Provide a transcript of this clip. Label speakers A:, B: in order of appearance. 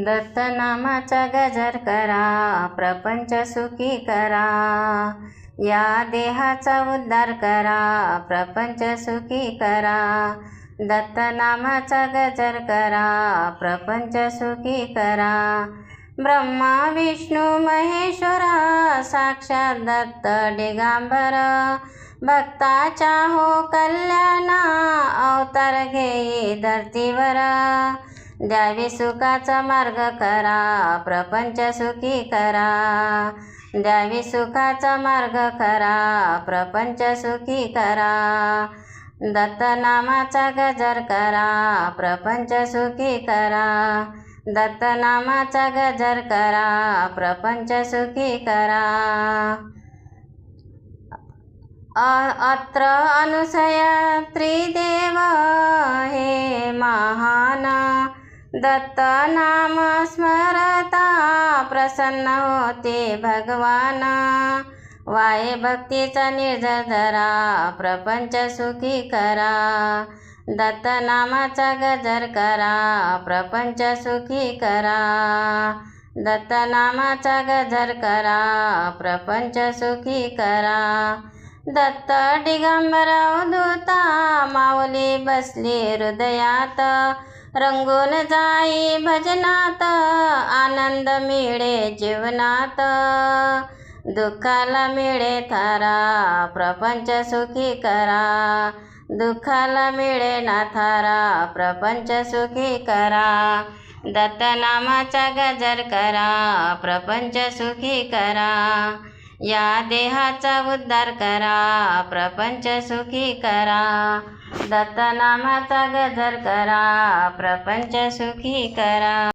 A: दत्तनामाचा गजर करा, प्रपंच सुखी करा. या देहाचा उद्धार करा, प्रपंच सुखी करा. दत्तनामाचा गजर करा, प्रपंच सुखी करा. ब्रह्मा विष्णू महेश्वरा, साक्षात दत्त दिगंबर. भक्ताच्या हो कल्याणा, अवतार घेई धरतीवर. द्यावी सुखाचा मार्ग करा, प्रपंच सुखी करा. द्यावी सुखाचा मार्ग करा, प्रपंच सुखी करा. दत्तनामाचा गजर करा, प्रपंच सुखी करा. दत्तनामाचा गजर करा, प्रपंच सुखी करा. अत्र अनुसया त्रिदेव हे महान. दत्तनाम स्मरता प्रसन्न होते भगवान. वाये भक्तीचा निर्जर धरा, प्रपंच सुखी करा. दत्तनामाचा गजर करा, प्रपंच सुखी करा. दत्तनामाचा गजर करा, प्रपंच सुखी करा. दत्त दिगंबर अवधूता, माऊली बसली हृदयात. रंगून जाई भजनात, आनंद मिळे जीवनात. दुःखाला मिळे थारा, प्रपंच सुखी करा. दुःखाला मिळे ना थारा, प्रपंच सुखी करा. दत्तनामाचा गजर करा, प्रपंच सुखी करा. या देहाचा उद्धार करा, प्रपंच सुखी करा. दत्तनामाचा गजर करा, प्रपंच सुखी करा.